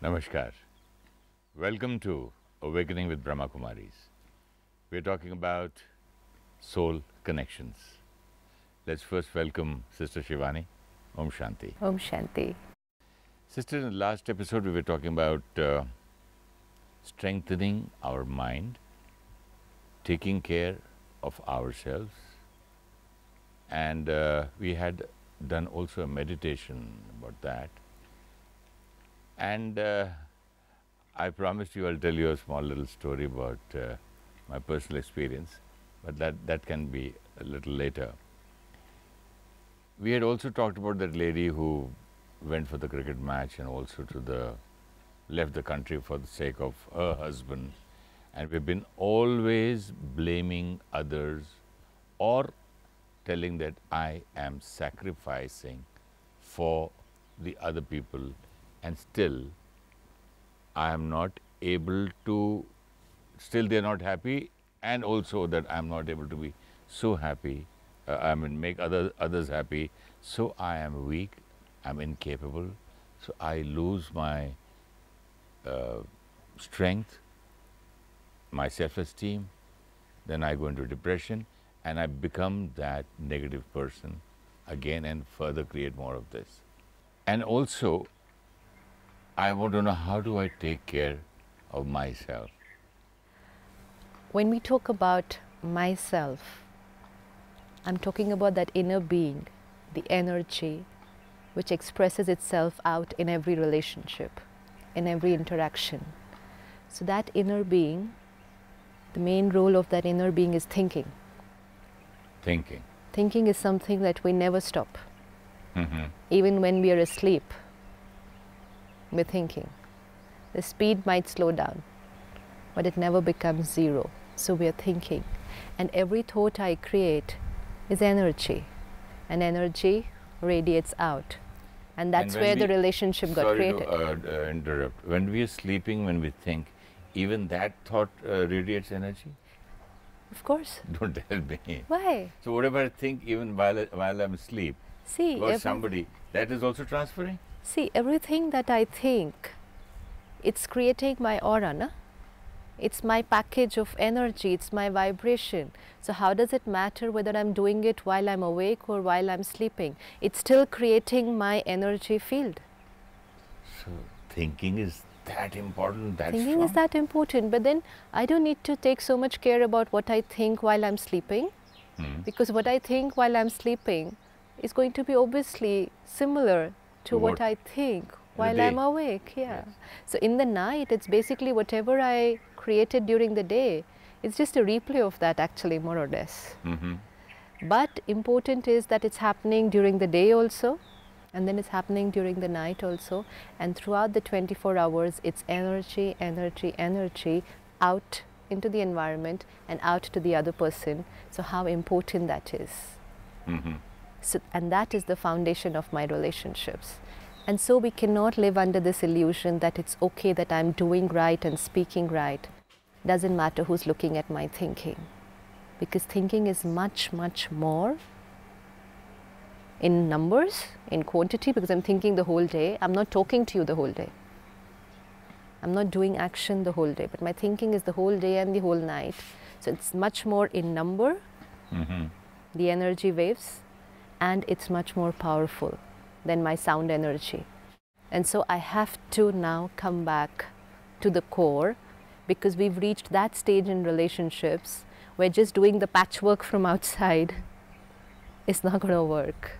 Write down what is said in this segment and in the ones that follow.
Namaskar. Welcome to Awakening with Brahma Kumaris. We're talking about soul connections. Let's first welcome Sister Shivani. Om Shanti. Om Shanti. Sister, in the last episode we were talking about strengthening our mind, taking care of ourselves, and we had done also a meditation about that. And I promised you I'll tell you a small little story about my personal experience, but that can be a little later. We had also talked about that lady who went for the cricket match and also left the country for the sake of her husband, and we've been always blaming others or telling that I am sacrificing for the other people, and still I am not able to, still they are not happy, and also that I am not able to be so happy, make others happy, so I am weak, I am incapable, so I lose my strength, my self-esteem, then I go into depression and I become that negative person again and further create more of this. And also, I want to know, how do I take care of myself? When we talk about myself, I'm talking about that inner being, the energy which expresses itself out in every relationship, in every interaction. So that inner being, the main role of that inner being is thinking. Thinking. Thinking is something that we never stop. Mm-hmm. Even when we are asleep, we're thinking. The speed might slow down, but it never becomes zero. So we are thinking. And every thought I create is energy. And energy radiates out. And that's where the relationship got created. Sorry to interrupt. When we are sleeping, when we think, even that thought radiates energy? Of course. Don't tell me. Why? So whatever I think, even while I'm asleep, See, about somebody, that is also transferring? See, everything that I think, it's creating my aura, na? It's my package of energy, it's my vibration. So how does it matter whether I'm doing it while I'm awake or while I'm sleeping? It's still creating my energy field. So thinking is that important, that Thinking strong? is that important, but then I don't need to take so much care about what I think while I'm sleeping, because what I think while I'm sleeping is going to be obviously similar to what I think while I'm awake. Yeah. Yes. So in the night, it's basically whatever I created during the day. It's just a replay of that, actually, more or less. Mm-hmm. But important is that it's happening during the day also, and then it's happening during the night also. And throughout the 24 hours, it's energy, energy, energy out into the environment and out to the other person. So how important that is. Mm-hmm. So, and that is the foundation of my relationships. And so we cannot live under this illusion that it's okay that I'm doing right and speaking right. Doesn't matter who's looking at my thinking. Because thinking is much, much more in numbers, in quantity, because I'm thinking the whole day. I'm not talking to you the whole day. I'm not doing action the whole day, but my thinking is the whole day and the whole night. So it's much more in number, the energy waves, and it's much more powerful than my sound energy. And so I have to now come back to the core, because we've reached that stage in relationships where just doing the patchwork from outside is not going to work.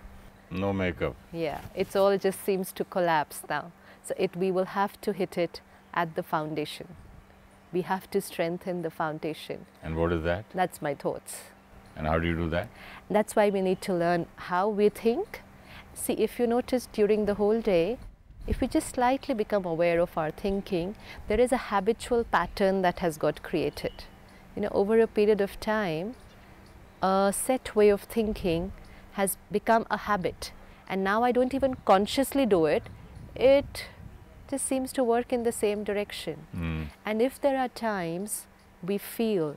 No makeup. Yeah, it's all just seems to collapse now. So we will have to hit it at the foundation. We have to strengthen the foundation. And what is that? That's my thoughts. And how do you do that? That's why we need to learn how we think. See, if you notice during the whole day, if we just slightly become aware of our thinking, there is a habitual pattern that has got created. You know, over a period of time, a set way of thinking has become a habit. And now I don't even consciously do it. It just seems to work in the same direction. And if there are times we feel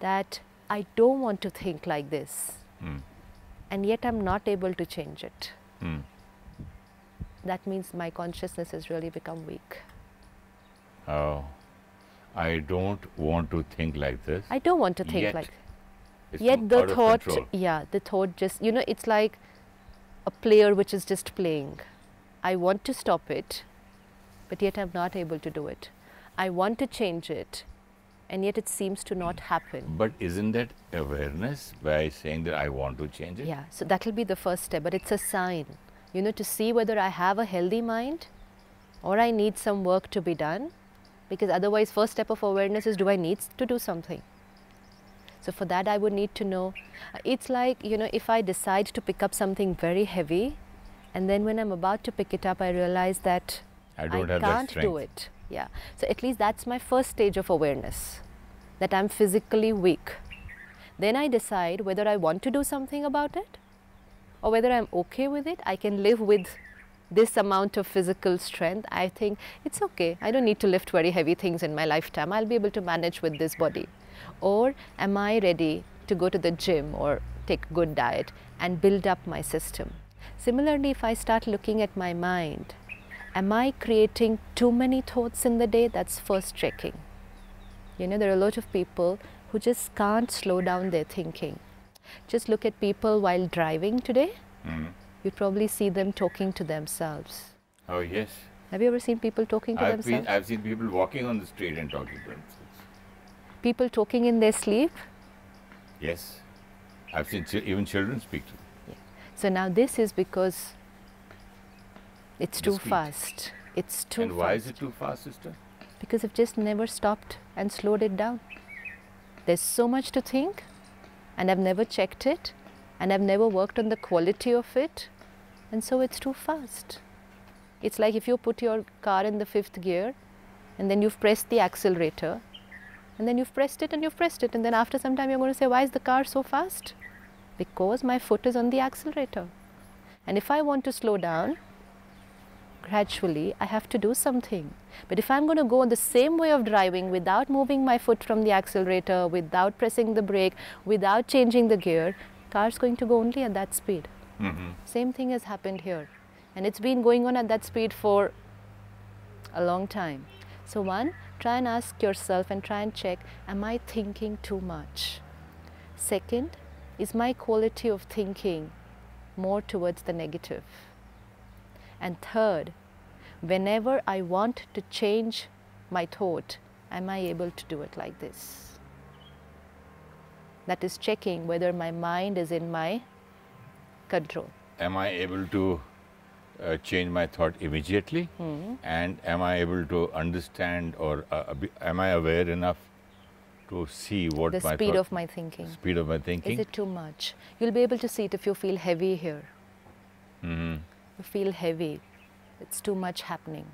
that I don't want to think like this, and yet I'm not able to change it, that means my consciousness has really become weak. Oh, I don't want to think like this. I don't want to think Yet like. it's Yet the out of thought, control. yeah, the thought just, you know, it's like a player which is just playing. I want to stop it, but yet I'm not able to do it. I want to change it, and yet it seems to not happen. But isn't that awareness by saying that I want to change it? Yeah, so that will be the first step, but it's a sign, you know, to see whether I have a healthy mind or I need some work to be done, because otherwise first step of awareness is, do I need to do something? So for that I would need to know, it's like, you know, if I decide to pick up something very heavy, and then when I'm about to pick it up, I realize that I don't have that can't strength. do it. Yeah, so at least that's my first stage of awareness, that I'm physically weak. Then I decide whether I want to do something about it or whether I'm okay with it. I can live with this amount of physical strength. I think it's okay. I don't need to lift very heavy things in my lifetime. I'll be able to manage with this body. Or am I ready to go to the gym or take a good diet and build up my system? Similarly, if I start looking at my mind, am I creating too many thoughts in the day? That's first checking. You know, there are a lot of people who just can't slow down their thinking. Just look at people while driving today. You probably see them talking to themselves. Oh, yes. Have you ever seen people talking to themselves? I've seen people walking on the street and talking to themselves. People talking in their sleep? Yes. I've seen even children speak to them. Yeah. So now this is because it's The too speed. fast. It's too fast. And why is it too fast, sister? Because I've just never stopped and slowed it down. There's so much to think, and I've never checked it, and I've never worked on the quality of it, and so it's too fast. It's like if you put your car in the 5th gear, and then you've pressed the accelerator, and then you've pressed it and you've pressed it, and then after some time you're going to say, why is the car so fast? Because my foot is on the accelerator. And if I want to slow down, gradually I have to do something. But if I'm going to go the same way of driving without moving my foot from the accelerator, without pressing the brake, without changing the gear, car's going to go only at that speed. Same thing has happened here, and it's been going on at that speed for a long time. So one, try and ask yourself and try and check, am I thinking too much? Second, is my quality of thinking more towards the negative? And third, whenever I want to change my thought, am I able to do it like this? That is checking whether my mind is in my control. Am I able to change my thought immediately? And am I able to understand, or am I aware enough to see what The my speed thought, of my thinking. speed of my thinking? Is it too much? You'll be able to see it if you feel heavy here. You feel heavy. It's too much happening.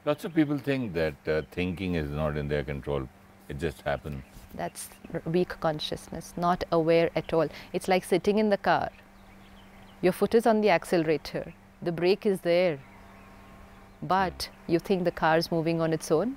Lots of people think that thinking is not in their control. It just happens. That's weak consciousness, not aware at all. It's like sitting in the car. Your foot is on the accelerator. The brake is there. But you think the car is moving on its own?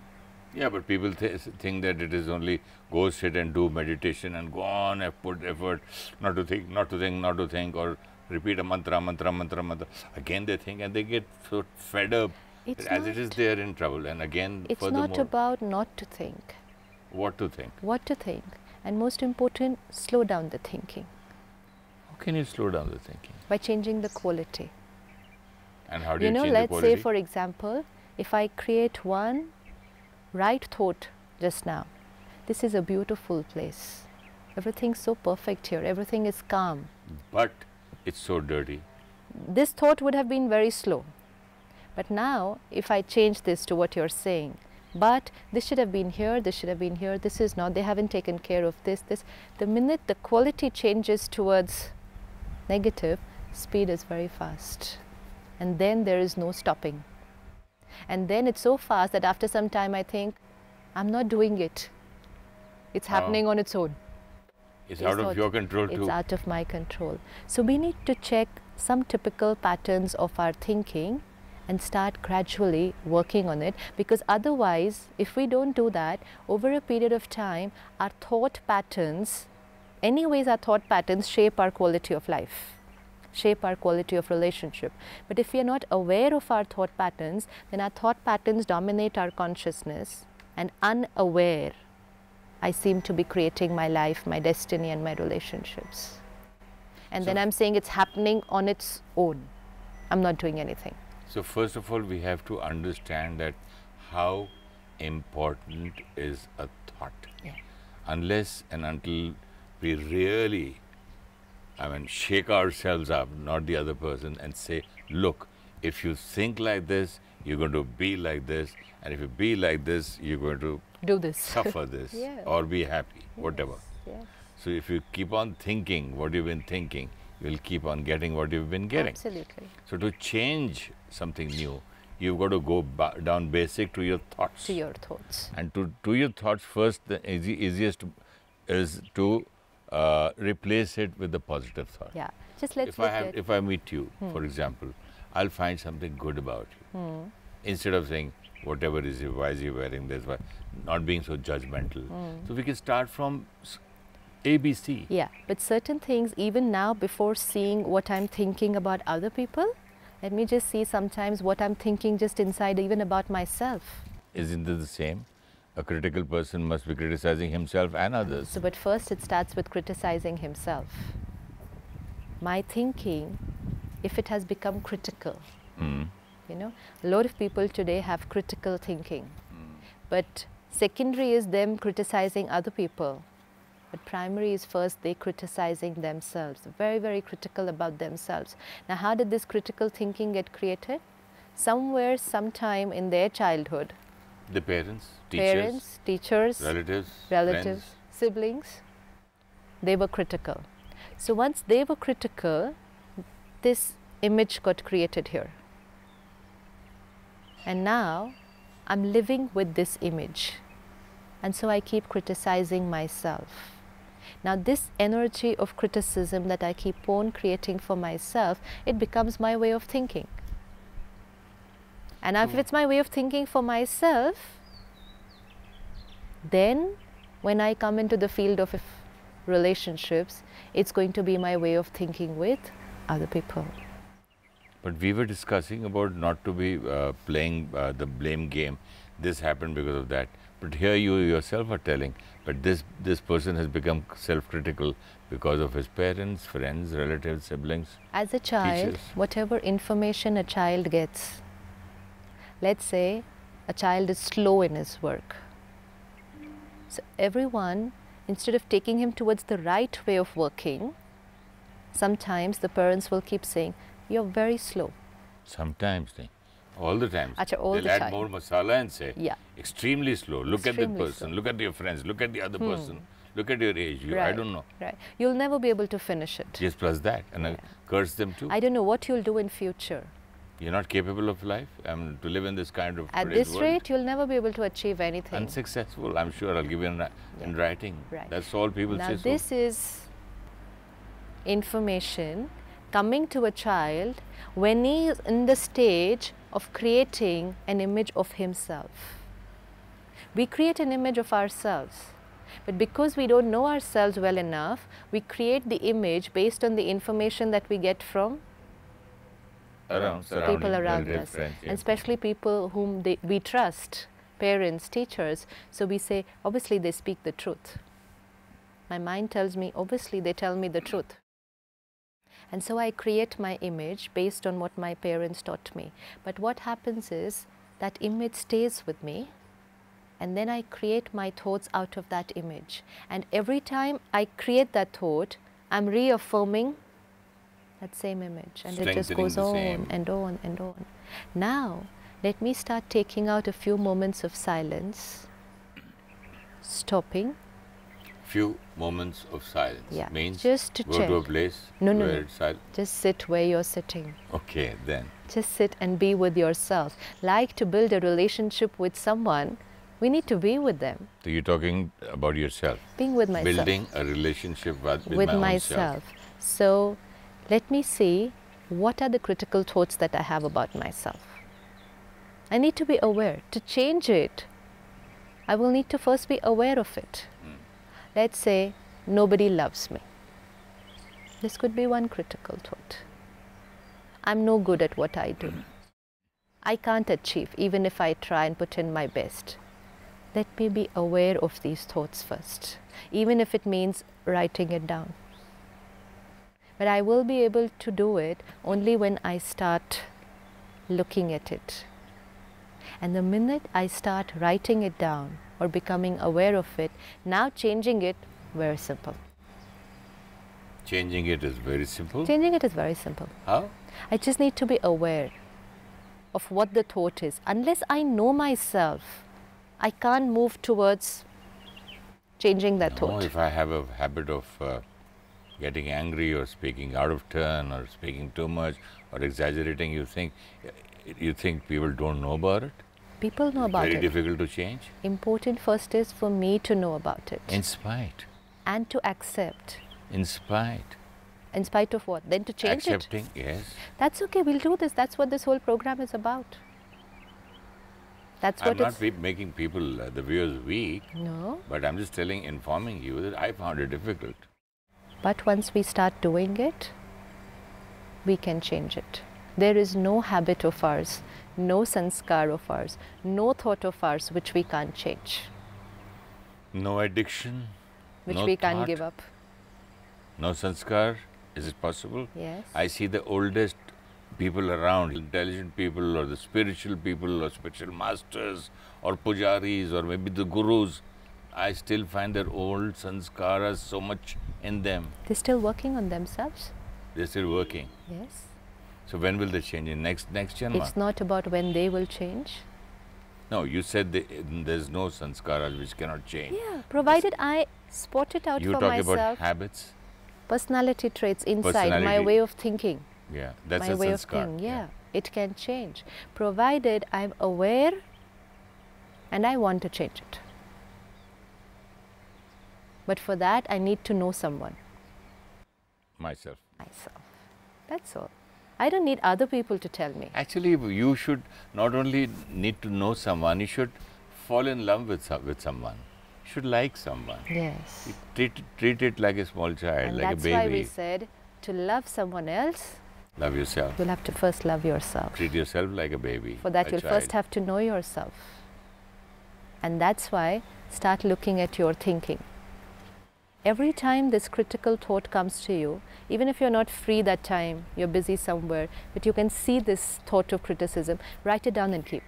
Yeah, but people think that it is only go sit and do meditation and go on and put effort not to think, not to think, not to think, or repeat a mantra, mantra, mantra, mantra. Again they think and they get so fed up. It's As not, it is, they are in trouble. And again, it's furthermore, not about not to think. what to think? What to think. And most important, slow down the thinking How can you slow down the thinking? by changing the quality. And how do you, You know, change the let's quality? say for example, if I create one right thought just now, this is a beautiful place. Everything's so perfect here, everything is calm. But it's so dirty. This thought would have been very slow. But now, if I change this to what you're saying, but this should have been here, this should have been here, this is not, they haven't taken care of this, the minute the quality changes towards negative, speed is very fast. And then there is no stopping. And then it's so fast that after some time I think, I'm not doing it. It's happening on its own. It's out of your control too. It's out of my control. So we need to check some typical patterns of our thinking and start gradually working on it, because otherwise, if we don't do that, over a period of time, our thought patterns, anyways our thought patterns shape our quality of life, shape our quality of relationship. But if we are not aware of our thought patterns, then our thought patterns dominate our consciousness, and unaware, I seem to be creating my life, my destiny and my relationships. And then I'm saying it's happening on its own. I'm not doing anything. So first of all, we have to understand that how important is a thought. Yeah. Unless and until we really, shake ourselves up, not the other person, and say, look, if you think like this, you're going to be like this, and if you be like this, you're going to do this, suffer this, yeah. or be happy, whatever. Yes. So if you keep on thinking what you've been thinking, you'll keep on getting what you've been getting. Absolutely. So to change something new, you've got to go down basic to your thoughts. To your thoughts. And to your thoughts first, the easiest is to replace it with the positive thought. Yeah. Just let's if I meet you, for example, I'll find something good about you. Instead of saying, whatever is he, why is he wearing this, why, not being so judgmental. So we can start from ABC. Yeah, but certain things, even now, before seeing what I'm thinking about other people, let me just see sometimes what I'm thinking just inside, even about myself. Isn't it the same? A critical person must be criticizing himself and others. So, but first it starts with criticizing himself. My thinking, if it has become critical, you know, a lot of people today have critical thinking, but secondary is them criticizing other people. But primary is first they criticizing themselves, very, very critical about themselves. Now, how did this critical thinking get created? Somewhere, sometime in their childhood. The parents, teachers, relatives, friends, siblings, they were critical. So once they were critical, this image got created here. And now, I'm living with this image. And so I keep criticizing myself. Now this energy of criticism that I keep on creating for myself, it becomes my way of thinking. And if it's my way of thinking for myself, then when I come into the field of relationships, it's going to be my way of thinking with other people. But we were discussing about not to be playing the blame game. This happened because of that. But here you yourself are telling, but this person has become self-critical because of his parents, friends, relatives, siblings. As a child, teachers. Whatever information a child gets, let's say a child is slow in his work. So everyone, instead of taking him towards the right way of working, sometimes the parents will keep saying, you're very slow. Sometimes, all the time. They'll add more masala and say, yeah, extremely slow. Look at that person, slow. Look at your friends, look at the other person, look at your age. Right. I don't know. Right. You'll never be able to finish it. Yes, plus that. And I curse them too. I don't know what you'll do in future. You're not capable of life? To live in this kind of At this rate, you'll never be able to achieve anything. Unsuccessful, I'm sure. I'll give you in writing. Right. That's all people say. Now this is information coming to a child when he is in the stage of creating an image of himself. We create an image of ourselves, but because we don't know ourselves well enough, we create the image based on the information that we get from people around us, friends, and especially people whom we trust, parents, teachers. So we say, obviously they speak the truth. My mind tells me, obviously they tell me the truth. And so I create my image based on what my parents taught me. But what happens is that image stays with me, and then I create my thoughts out of that image. And every time I create that thought, I'm reaffirming that same image. And it just goes on and on and on. Now, let me start taking out a few moments of silence, stopping. Few moments of silence. Yeah, means just to go check. to a place No, where no. it's silent. Just sit where you're sitting. Okay, then. Just sit and be with yourself. Like to build a relationship with someone, we need to be with them. So you're talking about yourself. Being with myself. Building a relationship with my myself. own self. So let me see what are the critical thoughts that I have about myself. I need to be aware. To change it, I will need to first be aware of it. Let's say nobody loves me. This could be one critical thought. I'm no good at what I do. I can't achieve even if I try and put in my best. let me be aware of these thoughts first, even if it means writing it down. But I will be able to do it only when I start looking at it. And the minute I start writing it down or becoming aware of it, now changing it, very simple. Changing it is very simple? Changing it is very simple. How? I just need to be aware of what the thought is. Unless I know myself, I can't move towards changing that thought. If I have a habit of getting angry or speaking out of turn or speaking too much or exaggerating, you think people don't know about it? People know about it. Very difficult to change? Important first is for me to know about it. In spite. And to accept. In spite. In spite of what? Then to change Accepting, yes. That's okay, we'll do this. That's what this whole program is about. That's what I'm not making people, the viewers, weak. No. But I'm just informing you that I found it difficult. But once we start doing it, we can change it. There is no habit of ours, no sanskar of ours, no thought of ours which we can't change. No addiction, which no we can't thought, give up. No sanskar. Is it possible? Yes. I see the oldest people around, intelligent people or the spiritual people or spiritual masters or pujaris or maybe the gurus. I still find their old sanskaras so much in them. They're still working on themselves. They're still working. Yes. So when will they change? In next janma? It's not about when they will change. No, you said there's no sanskaras which cannot change. Yeah, provided I spot it out for myself. You talk about habits? Personality traits inside, my way of thinking. Yeah, that's my a way sanskar. Of thinking. Yeah, it can change. Provided I'm aware and I want to change it. But for that, I need to know someone. Myself. That's all. I don't need other people to tell me. Actually, you should not only need to know someone, you should fall in love with someone. You should like someone. Yes. You treat it like a small child, and like a baby. That's why we said to love someone else, love yourself. You'll have to first love yourself. Treat yourself like a baby. For that, you'll first have to know yourself. And that's why start looking at your thinking. Every time this critical thought comes to you, even if you're not free that time, you're busy somewhere, but you can see this thought of criticism, write it down and keep.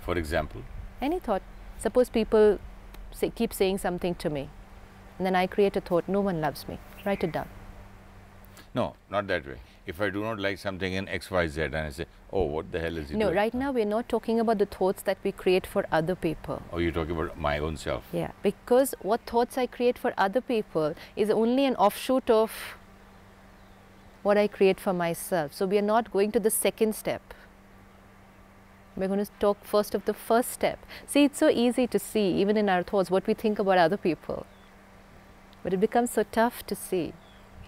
For example? Any thought. Suppose people keep saying something to me, and then I create a thought, no one loves me. Write it down. No, not that way. If I do not like something in X, Y, Z, and I say, oh, what the hell is he doing? No, right now we're not talking about the thoughts that we create for other people. Oh, you're talking about my own self? Yeah, because what thoughts I create for other people is only an offshoot of what I create for myself. So we are not going to the second step. We're going to talk first of the first step. See, it's so easy to see, even in our thoughts, what we think about other people. But it becomes so tough to see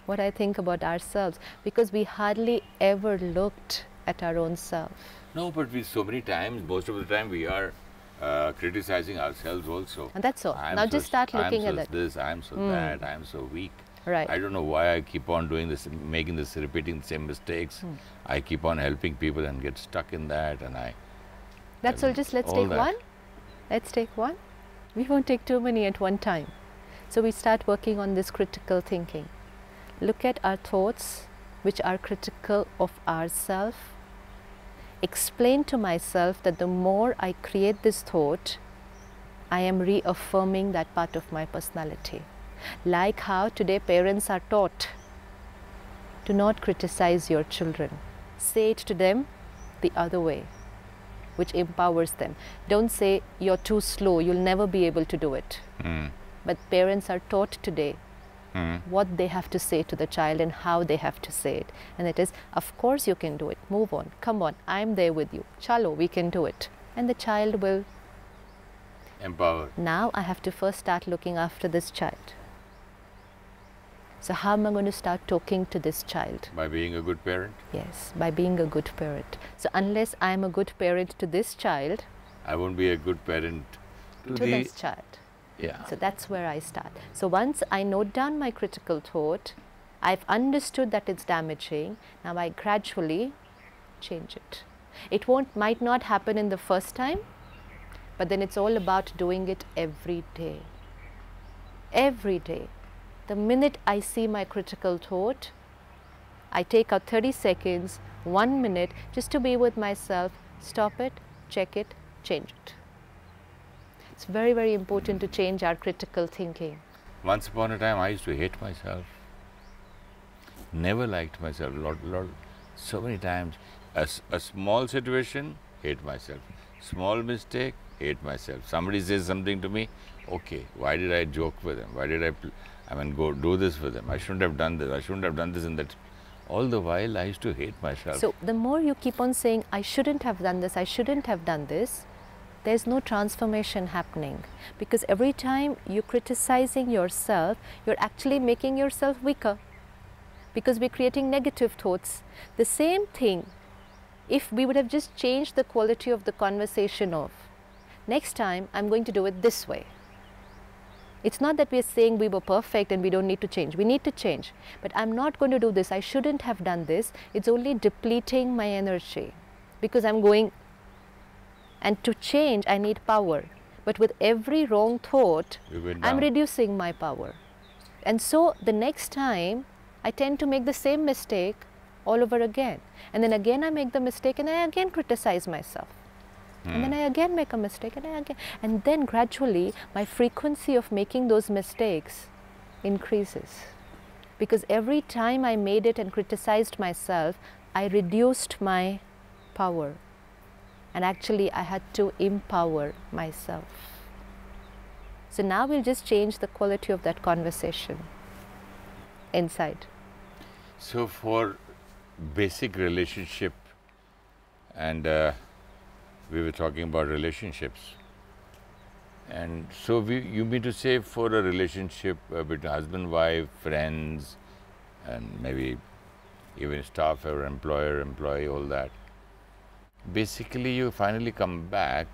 what I think about ourselves, because we hardly ever looked at our own self. No, but so many times, most of the time we are criticizing ourselves also. And that's all. Now just start looking at that. I'm so that, I'm so weak. Right. I don't know why I keep on doing this, repeating the same mistakes. I keep on helping people and get stuck in that, and That's all. Just let's take one. Let's take one. We won't take too many at one time. So we start working on this critical thinking. Look at our thoughts which are critical of ourselves. Explain to myself that the more I create this thought, I am reaffirming that part of my personality. Like how today parents are taught to not criticize your children. Say it to them the other way, which empowers them. Don't say you're too slow, you'll never be able to do it. But parents are taught today what they have to say to the child and how they have to say it. And it is, of course you can do it, move on, come on, I'm there with you, chalo, we can do it. And the child will empower. Now I have to first start looking after this child. So how am I going to start talking to this child? By being a good parent? Yes, by being a good parent. So unless I am a good parent to this child, I won't be a good parent to this child. Yeah. So that's where I start. So once I note down my critical thought, I've understood that it's damaging. Now I gradually change it. It might not happen in the first time, But then it's all about doing it every day. Every day. The minute I see my critical thought, I take out 30 seconds, 1 minute, just to be with myself, stop it, check it, change it. It's very, very important to change our critical thinking. Once upon a time, I used to hate myself. Never liked myself. So many times. A small situation, hate myself. Small mistake, hate myself. Somebody says something to me, okay, why did I joke with him? Why did I go do this with him? I shouldn't have done this. I shouldn't have done this and that. All the while, I used to hate myself. So the more you keep on saying, I shouldn't have done this, I shouldn't have done this, there's no transformation happening. Because every time you're criticizing yourself, you're actually making yourself weaker. Because we're creating negative thoughts. The same thing, if we would have just changed the quality of the conversation of, next time I'm going to do it this way. It's not that we're saying we were perfect and we don't need to change. We need to change. But I'm not going to do this. I shouldn't have done this. It's only depleting my energy because I'm going. And to change, I need power. But with every wrong thought, I'm reducing my power. And so the next time, I tend to make the same mistake all over again. And then again I make the mistake and I again criticize myself. And then I again make a mistake and then gradually my frequency of making those mistakes increases. Because every time I made it and criticized myself, I reduced my power. And actually I had to empower myself. So now we'll just change the quality of that conversation inside. So for basic relationship, and we were talking about relationships, and so you mean to say for a relationship between husband, wife, friends, and maybe even staff or employer, employee, all that, basically you finally come back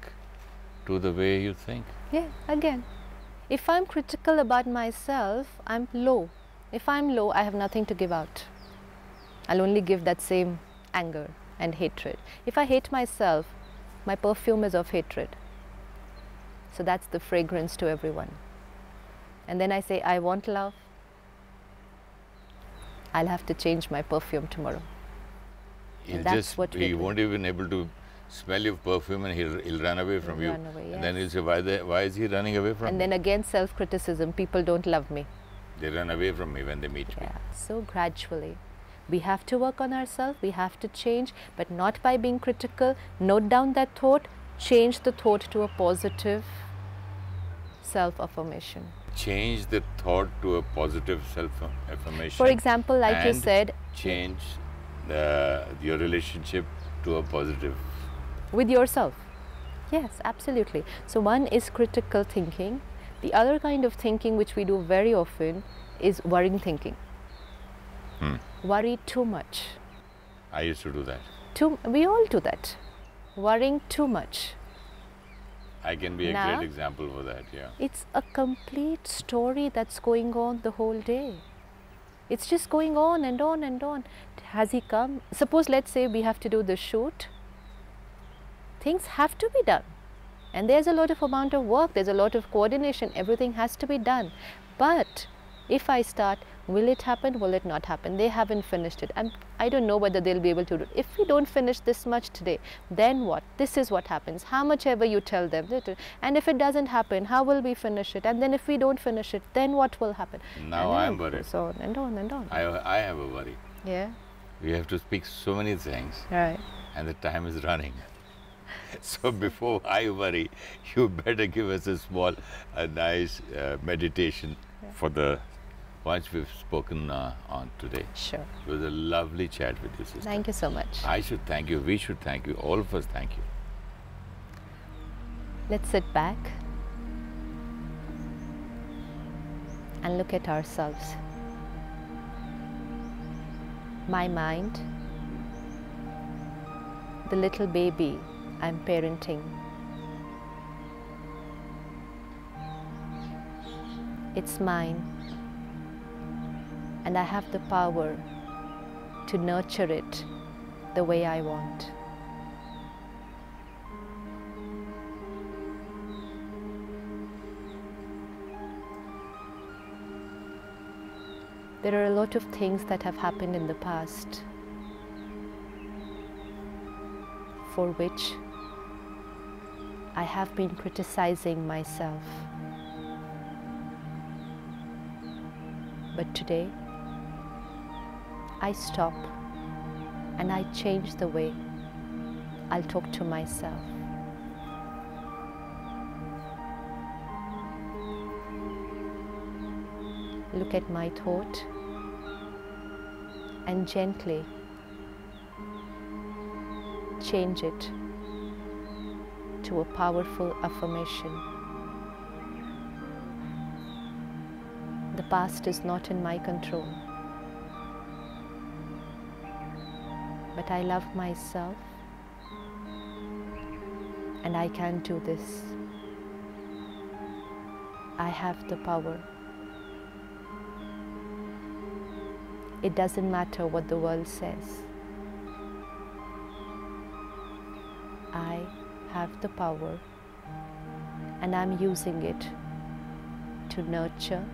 to the way you think? Yeah, again. If I'm critical about myself, I'm low. If I'm low, I have nothing to give out. I'll only give that same anger and hatred. If I hate myself, my perfume is of hatred. So that's the fragrance to everyone. And then I say, I want love. I'll have to change my perfume tomorrow. He won't even able to smell your perfume and he'll run away from you. Run away, yes. And then he'll say, why is he running away from me? And then again self-criticism, people don't love me. They run away from me when they meet me. So gradually, we have to work on ourselves, we have to change, but not by being critical. Note down that thought, change the thought to a positive self-affirmation. Change the thought to a positive self-affirmation. For example, like you said, change your relationship to a positive. With yourself. Yes, absolutely. So one is critical thinking. The other kind of thinking which we do very often is worrying thinking. Worry too much. I used to do that. We all do that. Worrying too much. I can be a great example for that, yeah. It's a complete story that's going on the whole day. It's just going on and on and on. Has he come? Suppose, let's say we have to do the shoot. Things have to be done. And there's a lot of amount of work, there's a lot of coordination, everything has to be done. But if I start, will it happen, will it not happen? They haven't finished it. And I don't know whether they'll be able to do it. If we don't finish this much today, then what? This is what happens. How much ever you tell them. And if it doesn't happen, how will we finish it? And then if we don't finish it, then what will happen? Now I am worried. So on and on and on. I have a worry. Yeah. We have to speak so many things. Right. And the time is running. So before I worry, you better give us a nice meditation for the points we've spoken on today. Sure. It was a lovely chat with you, sister. Thank you so much. I should thank you, we should thank you, all of us thank you. Let's sit back and look at ourselves. My mind, the little baby I'm parenting. It's mine, and I have the power to nurture it the way I want. There are a lot of things that have happened in the past for which I have been criticizing myself. But today, I stop and I change the way I'll talk to myself. Look at my thought and gently change it to a powerful affirmation. The past is not in my control, but I love myself and I can do this. I have the power. It doesn't matter what the world says. I have the power and I'm using it to nurture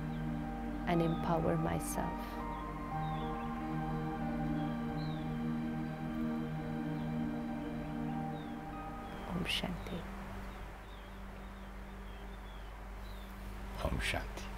and empower myself. Om Shanti. Om Shanti.